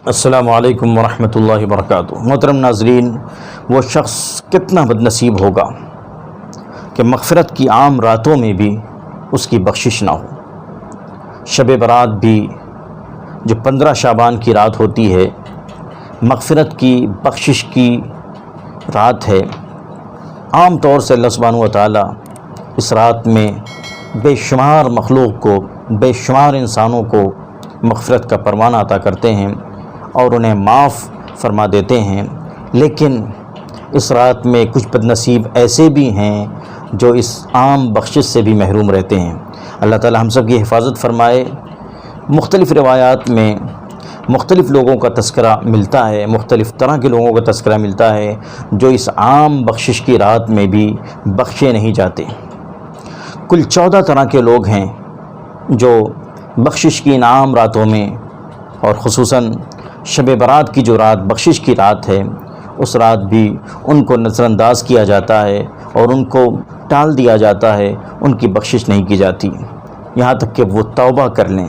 السلام علیکم ورحمۃ اللہ وبرکاتہ۔ محترم ناظرین، وہ شخص کتنا بد نصیب ہوگا کہ مغفرت کی عام راتوں میں بھی اس کی بخشش نہ ہو۔ شب برات بھی جو 15 شعبان کی رات ہوتی ہے، مغفرت کی بخشش کی رات ہے۔ عام طور سے اللہ سبحانہ و تعالیٰ اس رات میں بے شمار مخلوق کو، بے شمار انسانوں کو مغفرت کا پروانہ عطا کرتے ہیں اور انہیں معاف فرما دیتے ہیں، لیکن اس رات میں کچھ بد نصیب ایسے بھی ہیں جو اس عام بخشش سے بھی محروم رہتے ہیں۔ اللہ تعالی ہم سب کی حفاظت فرمائے۔ مختلف روایات میں مختلف لوگوں کا تذکرہ ملتا ہے، مختلف طرح کے لوگوں کا تذکرہ ملتا ہے جو اس عام بخشش کی رات میں بھی بخشے نہیں جاتے۔ کل 14 طرح کے لوگ ہیں جو بخشش کی ان عام راتوں میں، اور خصوصاً شب برات کی جو رات بخشش کی رات ہے، اس رات بھی ان کو نظر انداز کیا جاتا ہے اور ان کو ٹال دیا جاتا ہے، ان کی بخشش نہیں کی جاتی یہاں تک کہ وہ توبہ کر لیں۔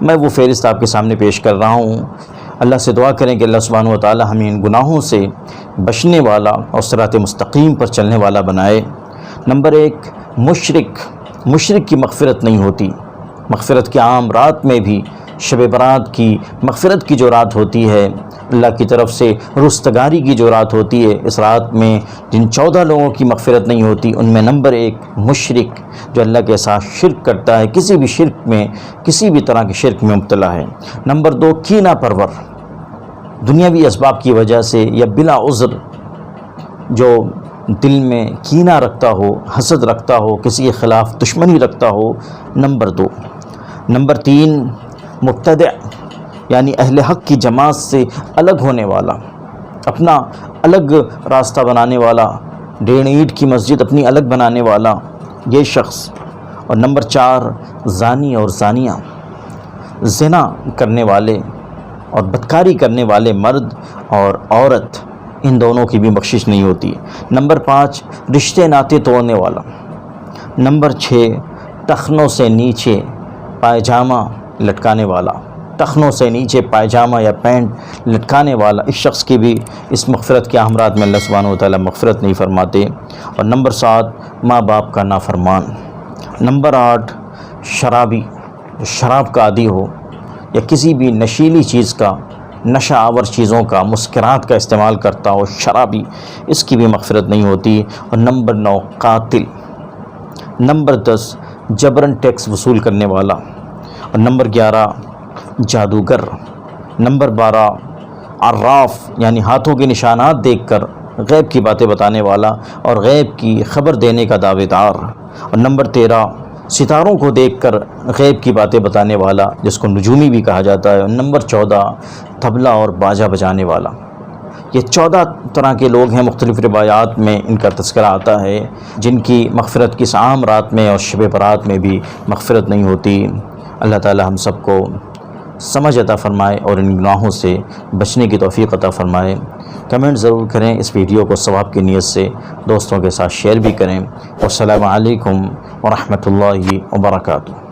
میں وہ فہرست آپ کے سامنے پیش کر رہا ہوں۔ اللہ سے دعا کریں کہ اللہ سبحانہ و تعالی ہمیں ان گناہوں سے بچنے والا اور صراط مستقیم پر چلنے والا بنائے۔ نمبر 1، مشرک کی مغفرت نہیں ہوتی۔ مغفرت کی عام رات میں بھی، شب برات کی مغفرت کی جو رات ہوتی ہے، اللہ کی طرف سے رستگاری کی جو رات ہوتی ہے، اس رات میں جن 14 لوگوں کی مغفرت نہیں ہوتی، ان میں نمبر 1 مشرک، جو اللہ کے ساتھ شرک کرتا ہے، کسی بھی شرک میں، کسی بھی طرح کے شرک میں مبتلا ہے۔ نمبر 2 کینہ پرور، دنیاوی اسباب کی وجہ سے یا بلا عذر جو دل میں کینہ رکھتا ہو، حسد رکھتا ہو، کسی کے خلاف دشمنی رکھتا ہو۔ نمبر 2۔ نمبر 3 مبتدع، یعنی اہل حق کی جماعت سے الگ ہونے والا، اپنا الگ راستہ بنانے والا، 1.5 اینٹ کی مسجد اپنی الگ بنانے والا، یہ شخص۔ اور نمبر 4 زانی اور زانیہ، زنا کرنے والے اور بدکاری کرنے والے مرد اور عورت، ان دونوں کی بھی بخشش نہیں ہوتی۔ نمبر 5 رشتے ناطے توڑنے والا۔ نمبر 6 ٹخنوں سے نیچے پائجامہ لٹکانے والا، ٹخنوں سے نیچے پائجامہ یا پینٹ لٹکانے والا، اس شخص کی بھی اس مغفرت کے اہم رات میں اللہ سبحانہ و تعالیٰ مغفرت نہیں فرماتے۔ اور نمبر 7 ماں باپ کا نافرمان۔ نمبر 8 شرابی، شراب کا عادی ہو یا کسی بھی نشیلی چیز کا، نشہ آور چیزوں کا، مسکرات کا استعمال کرتا ہو، شرابی، اس کی بھی مغفرت نہیں ہوتی۔ اور نمبر 9 قاتل۔ نمبر 10 جبراً ٹیکس وصول کرنے والا۔ اور نمبر 11 جادوگر۔ نمبر 12 عراف، یعنی ہاتھوں کے نشانات دیکھ کر غیب کی باتیں بتانے والا اور غیب کی خبر دینے کا دعوے دار۔ اور نمبر 13 ستاروں کو دیکھ کر غیب کی باتیں بتانے والا، جس کو نجومی بھی کہا جاتا ہے۔ اور نمبر 14 طبلہ اور باجا بجانے والا۔ یہ 14 طرح کے لوگ ہیں، مختلف روایات میں ان کا تذکرہ آتا ہے، جن کی مغفرت کی اس عام رات میں اور شب برات میں بھی مغفرت نہیں ہوتی۔ اللہ تعالی ہم سب کو سمجھ عطا فرمائے اور ان گناہوں سے بچنے کی توفیق عطا فرمائے۔ کمنٹ ضرور کریں، اس ویڈیو کو ثواب کی نیت سے دوستوں کے ساتھ شیئر بھی کریں۔ والسلام علیکم ورحمۃ اللہ وبرکاتہ۔